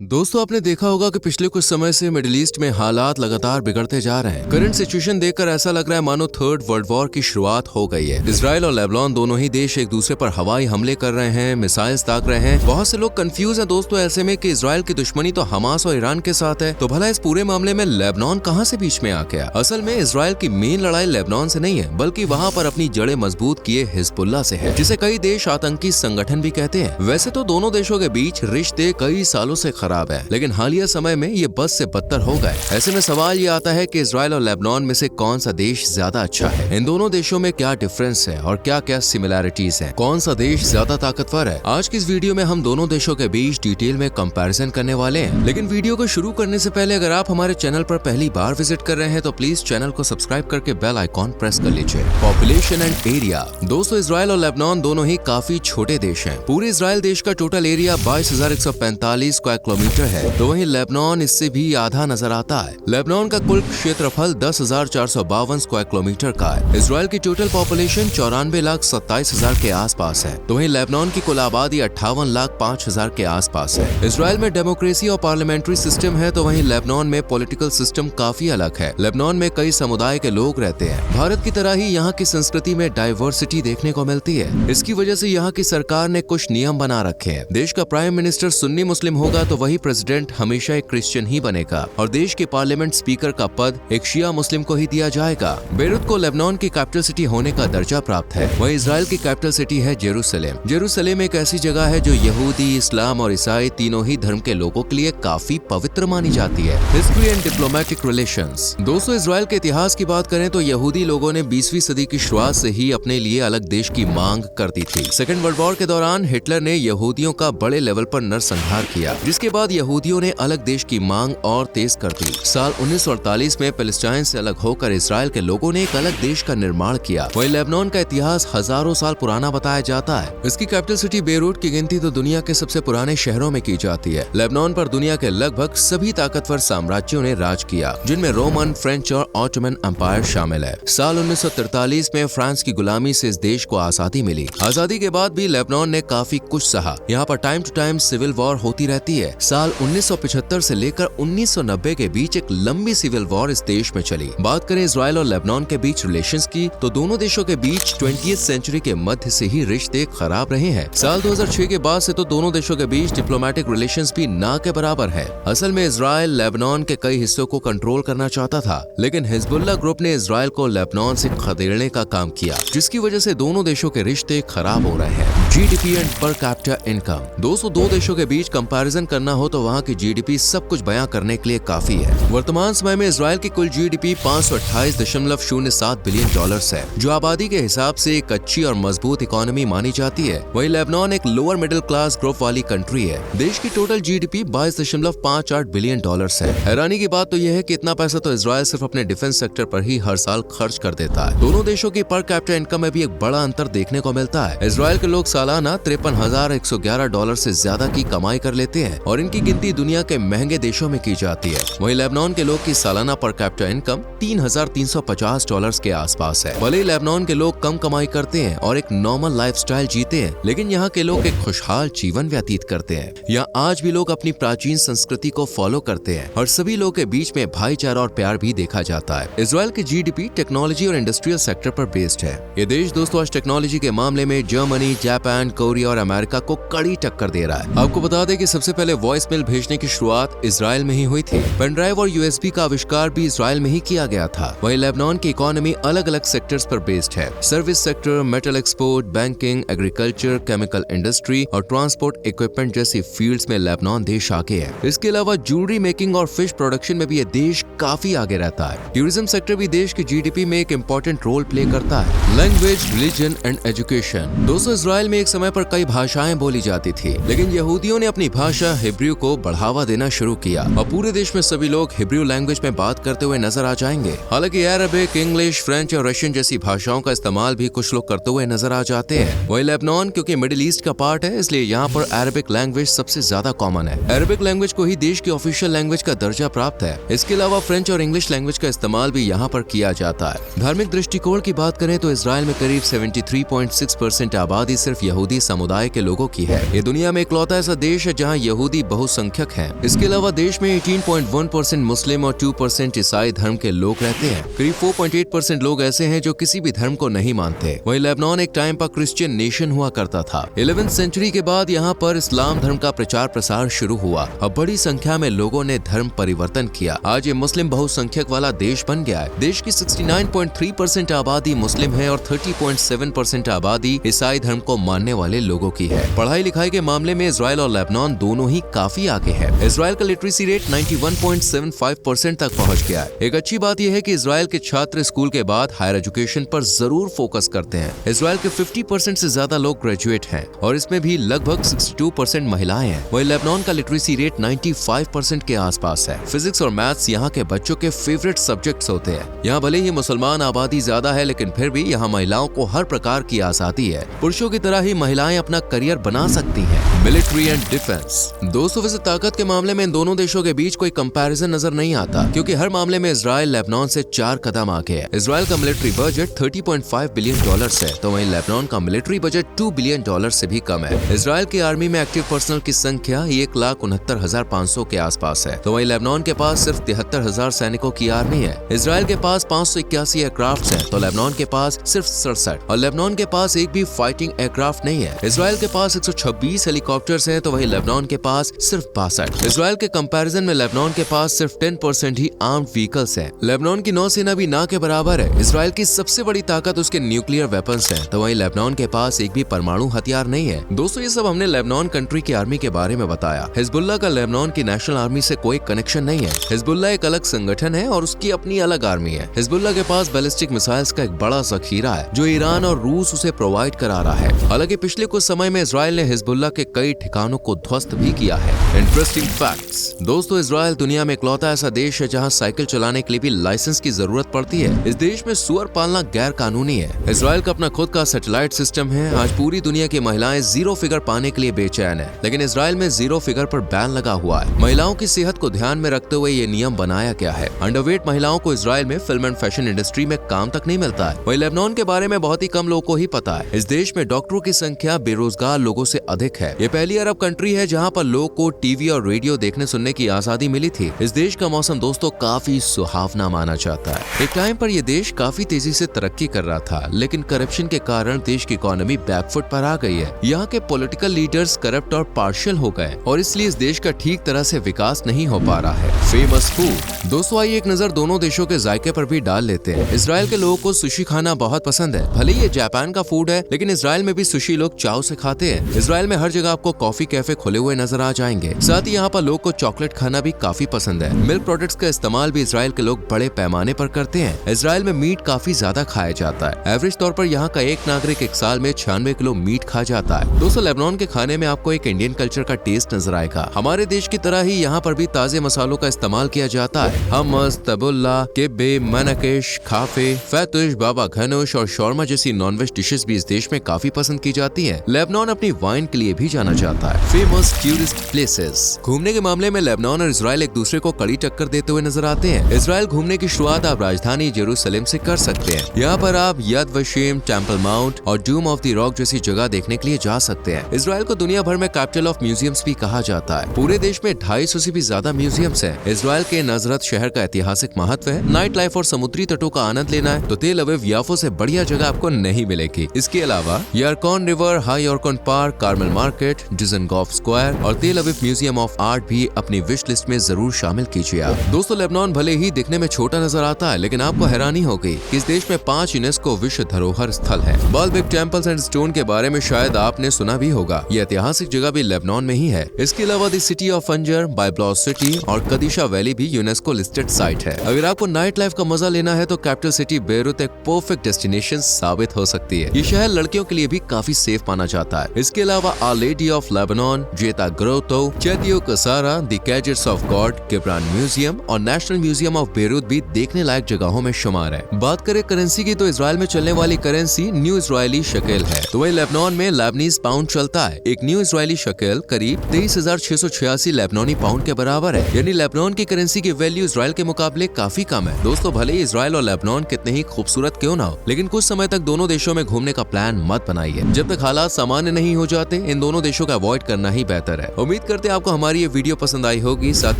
दोस्तों आपने देखा होगा कि पिछले कुछ समय से मिडिल ईस्ट में हालात लगातार बिगड़ते जा रहे हैं। करंट सिचुएशन देखकर ऐसा लग रहा है मानो थर्ड वर्ल्ड वॉर की शुरुआत हो गई है। इजराइल और लेबनान दोनों ही देश एक दूसरे पर हवाई हमले कर रहे हैं, मिसाइल्स दाग रहे हैं। बहुत से लोग कंफ्यूज हैं दोस्तों ऐसे में कि इजराइल की दुश्मनी तो हमास और ईरान के साथ है, तो भला इस पूरे मामले में लेबनान कहां से बीच में आ गया। असल में इजराइल की मेन लड़ाई लेबनान से नहीं है, बल्कि वहां पर अपनी जड़ें मजबूत किए हिजबुल्लाह से है, जिसे कई देश आतंकी संगठन भी कहते हैं। वैसे तो दोनों देशों के बीच रिश्ते कई सालों से खराब है, लेकिन हालिया समय में ये बस से बदतर हो गए। ऐसे में सवाल ये आता है कि इजराइल और लेबनान में से कौन सा देश ज्यादा अच्छा है। इन दोनों देशों में क्या डिफरेंस है और क्या क्या सिमिलैरिटीज हैं, कौन सा देश ज्यादा ताकतवर है। आज की इस वीडियो में हम दोनों देशों के बीच डिटेल में कंपैरिजन करने वाले हैं। लेकिन वीडियो को शुरू करने से पहले अगर आप हमारे चैनल पर पहली बार विजिट कर रहे हैं तो प्लीज चैनल को सब्सक्राइब करके बेल आइकॉन प्रेस कर लीजिए। Population and area. दोस्तों इजराइल और लेबनान दोनों ही काफी छोटे देश हैं। पूरे इजराइल देश का टोटल एरिया 22,145 स्क्वायर किलोमीटर है, तो वहीं लेबनान इससे भी आधा नजर आता है। लेबनान का कुल क्षेत्रफल 10,452 स्क्वायर किलोमीटर का है। इजराइल की टोटल पॉपुलेशन 94,27,000 के आसपास है, तो वहीं लेबनान की कुल आबादी 58,05,000 के आसपास है। इजराइल में डेमोक्रेसी और पार्लियामेंट्री सिस्टम है, तो वहीं लेबनान में पॉलिटिकल सिस्टम काफी अलग है। लेबनान में कई समुदाय के लोग रहते हैं। भारत की तरह ही यहाँ की संस्कृति में डाइवर्सिटी देखने को मिलती है। इसकी वजह से यहाँ की सरकार ने कुछ नियम बना रखे हैं। देश का प्राइम मिनिस्टर सुन्नी मुस्लिम होगा तो वही प्रेसिडेंट हमेशा एक क्रिश्चियन ही बनेगा, और देश के पार्लियामेंट स्पीकर का पद एक शिया मुस्लिम को ही दिया जाएगा। बेरूत को लेबनान की कैपिटल सिटी होने का दर्जा प्राप्त है। वहीं इजराइल की कैपिटल सिटी है जेरूसलेम। जेरूसलेम एक ऐसी जगह है जो यहूदी, इस्लाम और ईसाई तीनों ही धर्म के लोगों के लिए काफी पवित्र मानी जाती है। History and diplomatic relations. दोस्तों इजराइल के इतिहास की बात करें तो यहूदी लोगों ने 20वीं सदी की शुरुआत से ही अपने लिए अलग देश की मांग करती थी। सेकेंड वर्ल्ड वॉर के दौरान हिटलर ने यहूदियों का बड़े लेवल पर नरसंहार किया, जिसके बाद यहूदियों ने अलग देश की मांग और तेज कर दी। साल 1948 में पैलेस्टाइन से अलग होकर इजराइल के लोगों ने एक अलग देश का निर्माण किया। वहीं लेबनान का इतिहास हजारों साल पुराना बताया जाता है। इसकी कैपिटल सिटी बेरूत की गिनती तो दुनिया के सबसे पुराने शहरों में की जाती है। लेबनान पर दुनिया के लगभग सभी ताकतवर साम्राज्यों ने राज किया, जिनमें रोमन, फ्रेंच और ऑटोमन एम्पायर शामिल है। साल 1943 में फ्रांस की गुलामी से इस देश को आजादी मिली। आजादी के बाद भी लेबनान ने काफी कुछ सहा। यहाँ पर time to time civil war होती रहती है। साल 1975 से लेकर 1990 के बीच एक लंबी सिविल वॉर इस देश में चली। बात करें इजराइल और लेबनान के बीच रिलेशंस की, तो दोनों देशों के बीच 20वीं सेंचुरी के मध्य से ही रिश्ते खराब रहे हैं। साल 2006 के बाद से तो दोनों देशों के बीच डिप्लोमेटिक रिलेशंस भी ना के बराबर है। असल में इजराइल लेबनान के कई हिस्सों को कंट्रोल करना चाहता था, लेकिन हिजबुल्लाह ग्रुप ने इजराइल को लेबनान से खदेड़ने का काम किया, जिसकी वजह से दोनों देशों के रिश्ते खराब हो रहे हैं। GDP and per capita income. दोस्तों दो देशों के बीच कंपैरिजन करना हो तो वहाँ की जीडीपी सब कुछ बयां करने के लिए काफी है। वर्तमान समय में इजराइल की कुल जीडीपी 528.07 बिलियन डॉलर्स है, जो आबादी के हिसाब से एक अच्छी और मजबूत इकोनॉमी मानी जाती है। वहीं लेबनान एक लोअर मिडिल क्लास ग्रुप वाली कंट्री है। देश की टोटल जीडीपी 22.58 बिलियन डॉलर्स है। हैरानी की बात तो यह है कि इतना पैसा तो इजराइल सिर्फ अपने डिफेंस सेक्टर पर ही हर साल खर्च कर देता है। दोनों देशों की पर कैपिटा इनकम में भी एक बड़ा अंतर देखने को मिलता है। इजराइल के लोग सालाना 53,111 डॉलर से ज्यादा की कमाई कर लेते हैं, और इनकी गिनती दुनिया के महंगे देशों में की जाती है। वहीं लेबनान के लोग की सालाना पर कैपिटा इनकम 3,350 डॉलर्स के आसपास है। भले ही लेबनान के लोग कम कमाई करते हैं और एक नॉर्मल लाइफस्टाइल जीते हैं, लेकिन यहाँ के लोग एक खुशहाल जीवन व्यतीत करते हैं। यहाँ आज भी लोग अपनी प्राचीन संस्कृति को फॉलो करते हैं, और सभी लोगों के बीच में भाईचारा और प्यार भी देखा जाता है। इजराइल की जीडीपी टेक्नोलॉजी और इंडस्ट्रियल सेक्टर पर बेस्ड है। ये देश दोस्तों आज टेक्नोलॉजी के मामले में जर्मनी, जापान, कोरिया और अमेरिका को कड़ी टक्कर दे रहा है। आपको बता दें कि सबसे पहले वॉइस मेल भेजने की शुरुआत इजराइल में ही हुई थी। पेन ड्राइव और यूएसबी का आविष्कार भी इजराइल में ही किया गया था। वहीं लेबनान की इकोनॉमी अलग अलग सेक्टर्स पर बेस्ड है। Service sector, metal export, banking, agriculture, chemical industry और ट्रांसपोर्ट इक्विपमेंट जैसी फील्ड्स में लेबनान देश आगे है। इसके अलावा ज्वेलरी मेकिंग और फिश प्रोडक्शन में भी ये देश काफी आगे रहता है। टूरिज्म सेक्टर भी देश की जीडीपी में एक इम्पोर्टेंट रोल प्ले करता है। Language, religion and education. दोस्तों इजराइल में एक समय पर कई भाषाएं बोली जाती थी, लेकिन यहूदियों ने अपनी भाषा हिब्रू को बढ़ावा देना शुरू किया, और पूरे देश में सभी लोग हिब्रू लैंग्वेज में बात करते हुए नजर आ जाएंगे। हालांकि अरबिक, इंग्लिश, फ्रेंच और रशियन जैसी भाषाओं का इस्तेमाल भी कुछ लोग करते हुए नजर आ जाते हैं। वहीं लेबनान क्योंकि मिडिल ईस्ट का पार्ट है, इसलिए यहाँ पर अरबिक लैंग्वेज सबसे ज्यादा कॉमन है। अरबिक लैंग्वेज को ही देश की ऑफिशियल लैंग्वेज का दर्जा प्राप्त है। इसके अलावा फ्रेंच और इंग्लिश लैंग्वेज का इस्तेमाल भी यहाँ पर किया जाता है। धार्मिक दृष्टिकोण की बात करें तो इजराइल में करीब 73.6% आबादी सिर्फ यहूदी समुदाय के लोगों की है। ये दुनिया में इकलौता ऐसा देश है जहाँ यहूदी बहुसंख्यक हैं। इसके अलावा देश में 18.1% मुस्लिम और 2% ईसाई धर्म के लोग रहते हैं। करीब 4.8% लोग ऐसे हैं जो किसी भी धर्म को नहीं मानते। वहीं लेबनान एक टाइम पर क्रिश्चियन नेशन हुआ करता था। 11वीं सेंचुरी के बाद यहाँ पर इस्लाम धर्म का प्रचार प्रसार शुरू हुआ। अब बड़ी संख्या में लोगों ने धर्म परिवर्तन किया। आज ये मुस्लिम बहुसंख्यक वाला देश बन गया है। देश की 69.3% आबादी मुस्लिम है और 30.7% आबादी ईसाई धर्म को मानने वाले लोगों की है। पढ़ाई लिखाई के मामले में इजराइल और लेबनान दोनों ही काफी आगे है। इजराइल का लिटरेसी रेट 91.75% तक पहुंच गया है। एक अच्छी बात यह है कि इजराइल के छात्र स्कूल के बाद हायर एजुकेशन पर जरूर फोकस करते हैं। इजराइल के 50% से ज्यादा लोग ग्रेजुएट हैं और इसमें भी लगभग 62% महिलाएं हैं। वहीं लेबनान का लिटरेसी रेट 95% के आसपास है। फिजिक्स और मैथ्स यहाँ के बच्चों के फेवरेट सब्जेक्ट्स होते हैं। यहाँ भले ही मुसलमान आबादी ज्यादा है, लेकिन फिर भी यहाँ महिलाओं को हर प्रकार की आजादी है। पुरुषों की तरह ही महिलाएं अपना करियर बना सकती हैं। Military and defence. दोस्तों, वैसे ताकत के मामले में इन दोनों देशों के बीच कोई कंपैरिजन नजर नहीं आता, क्योंकि हर मामले में इजराइल लेबनान से 4 कदम आगे है। इजराइल का मिलिट्री बजट $30.5 बिलियन है, तो वहीं लेबनान का मिलिट्री बजट $2 बिलियन से भी कम है। इजराइल की आर्मी में एक्टिव पर्सनल की संख्या 1,69,500 के आसपास है, तो वहीं लेबनान के पास सिर्फ 73,000 सैनिकों की आर्मी है। इजराइल के पास 581 एयरक्राफ्ट है, तो लेबनान के पास सिर्फ 67, और लेबनान के पास एक भी फाइटिंग एयरक्राफ्ट नहीं है। इजराइल के पास 126 हेलीकॉप्टर्स हैं, तो वहीं लेबनान के पास सिर्फ 62। इजराइल के कंपैरिजन में लेबनान के पास सिर्फ 10% ही आर्म्ड व्हीकल्स हैं। लेबनान की नौसेना भी ना के बराबर है। इजराइल की सबसे बड़ी ताकत उसके न्यूक्लियर वेपन्स हैं, तो वहीं लेबनान के पास एक भी परमाणु हथियार नहीं है। दोस्तों, ये सब हमने लेबनान कंट्री की आर्मी के बारे में बताया। हिजबुल्लाह का लेबनान की नेशनल आर्मी से कोई कनेक्शन नहीं है। हिजबुल्लाह एक अलग संगठन है और उसकी अपनी अलग आर्मी है। हिजबुल्लाह के पास बैलिस्टिक मिसाइल्स का एक बड़ा जखीरा है, जो ईरान और रूस उसे प्रोवाइड करा रहा है। हालांकि पिछले कुछ समय में इजराइल ने हिजबुल्लाह के कई ठिकानों को ध्वस्त भी किया है। Interesting facts. दोस्तों, इजराइल दुनिया में इकलौता ऐसा देश है जहां साइकिल चलाने के लिए भी लाइसेंस की जरूरत पड़ती है। इस देश में सुअर पालना गैर कानूनी है। इजराइल का अपना खुद का सैटेलाइट सिस्टम है। आज पूरी दुनिया की महिलाएं 0 फिगर पाने के लिए बेचैन है, लेकिन इजराइल में 0 फिगर पर बैन लगा हुआ है। महिलाओं की सेहत को ध्यान में रखते हुए ये नियम बनाया गया है। अंडरवेट महिलाओं को इजराइल में फिल्म एंड फैशन इंडस्ट्री में काम तक नहीं मिलता है। वहीं लेबनान के बारे में बहुत ही कम लोगों को ही पता है। इस देश में डॉक्टरों की संख्या बेरोजगार लोगों से अधिक है। ये पहली अरब कंट्री है जहाँ पर लोग को टीवी और रेडियो देखने सुनने की आजादी मिली थी। इस देश का मौसम दोस्तों काफी सुहावना माना जाता है। एक टाइम पर यह देश काफी तेजी से तरक्की कर रहा था, लेकिन करप्शन के कारण देश की इकोनॉमी बैकफुट पर आ गई है। यहाँ के पॉलिटिकल लीडर्स करप्ट और पार्शियल हो गए और इसलिए इस देश का ठीक तरह से विकास नहीं हो पा रहा है। Famous food. दोस्तों, आइए एक नजर दोनों देशों के जायके पर भी डाल लेते हैं। इजराइल के लोगों को सुशी खाना बहुत पसंद है। भले ये जापान का फूड है, लेकिन इजराइल में भी सुशी लोग चाव से खाते हैं। इजराइल में हर जगह आपको कॉफी कैफे खुले हुए नजर आ जाएंगे। साथ ही यहाँ पर लोग को चॉकलेट खाना भी काफी पसंद है। मिल्क प्रोडक्ट्स का इस्तेमाल भी इजराइल के लोग बड़े पैमाने पर करते हैं। इजराइल में मीट काफी ज्यादा खाया जाता है। एवरेज तौर पर यहाँ का एक नागरिक एक साल में 96 किलो मीट खा जाता है। दोस्तों, लेबनान के खाने में आपको एक इंडियन कल्चर का टेस्ट नजर आएगा। हमारे देश की तरह ही यहाँ पर भी ताजे मसालों का इस्तेमाल किया जाता है। हमस, तबुल्ला, किब्बे, मनकेश, खाफे, फैतुश, बाबा घनोश और शौरमा जैसी नॉनवेज डिशेस भी इस देश में काफी पसंद की जाती हैं। लेबनान अपनी वाइन के लिए भी जाना जाता है। Famous tourist places. घूमने के मामले में लेबनान और इजराइल एक दूसरे को कड़ी टक्कर देते हुए नजर आते हैं। इजराइल घूमने की शुरुआत आप राजधानी जेरूसलम से कर सकते हैं। यहाँ पर आप यद वशेम, टेम्पल माउंट और डूम ऑफ द रॉक जैसी जगह देखने के लिए जा सकते हैं। इजराइल को दुनिया भर में कैपिटल ऑफ म्यूजियम्स भी कहा जाता है। पूरे देश में 250 से भी ज्यादा म्यूजियम्स हैं। इजराइल के नजरत शहर का ऐतिहासिक महत्व है। नाइट लाइफ और समुद्री तटों का आनंद लेना है तो तेल अवीव याफो से बढ़िया जगह आपको नहीं मिलेगी। इसके अलावा Yarkon river, Hayarkon park, Carmel market, Dizengoff square और Tel Aviv museum of art भी अपनी विश लिस्ट में जरूर शामिल कीजिए आप। दोस्तों, लेबनान भले ही दिखने में छोटा नजर आता है, लेकिन आपको हैरानी होगी कि इस देश में 5 यूनेस्को विश्व धरोहर स्थल है। बाल्बिक टेम्पल्स एंड स्टोन के बारे में शायद आपने सुना भी होगा। ये ऐतिहासिक जगह भी लेबनान में ही है। इसके अलावा the city of Anjar, Byblos city और कदीशा वैली भी यूनेस्को लिस्टेड साइट है। अगर आपको नाइट लाइफ का मजा लेना है तो कैपिटल सिटी बेरूत एक परफेक्ट डेस्टिनेशन साबित हो सकती है। ये शहर लड़कियों के लिए भी काफी सेफ माना जाता है। इसके अलावा are lady of Lebanon, Jeita grotto, Chateau Ksara, the cedars of God, Gibran museum और नेशनल म्यूजियम ऑफ बेरूत भी देखने लायक जगहों में शुमार है। बात करें करेंसी की तो इजराइल में चलने वाली करेंसी न्यू इजरायली शकेल है, तो वही लेबनान में लेबनीज पाउंड चलता है। एक न्यू इजरायली शकेल करीब 23,686 लेबनानी पाउंड के बराबर है। यानी लेबनान की करेंसी की वैल्यू इजराइल के मुकाबले काफी कम है। दोस्तों, भले ही इजराइल और लेबनान कितने ही खूबसूरत क्यों ना हो, लेकिन कुछ समय तक दोनों देशों में घूमने का प्लान मत बनाइए। जब जब तक हालात सामान्य नहीं हो जाते इन दोनों देशों का अवॉइड करना ही बेहतर है। उम्मीद करते हैं आपको हमारी ये वीडियो पसंद आई होगी। साथ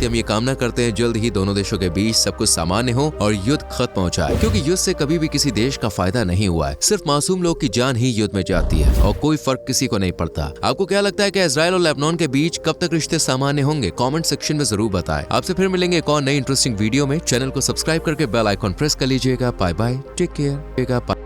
ही हम ये कामना करते हैं जल्द ही दोनों देशों के बीच सब कुछ सामान्य हो और युद्ध खत्म हो जाए, क्योंकि युद्ध से कभी भी किसी देश का फायदा नहीं हुआ है। सिर्फ मासूम लोग की जान ही युद्ध में जाती है और कोई फर्क किसी को नहीं पड़ता। आपको क्या लगता है कि इजराइल और लेबनान के बीच कब तक रिश्ते सामान्य होंगे? कमेंट सेक्शन में जरूर बताएं। आपसे फिर मिलेंगे एक और नई इंटरेस्टिंग वीडियो में। चैनल को सब्सक्राइब करके बेल आइकॉन प्रेस कर लीजिएगा। Bye bye, take care.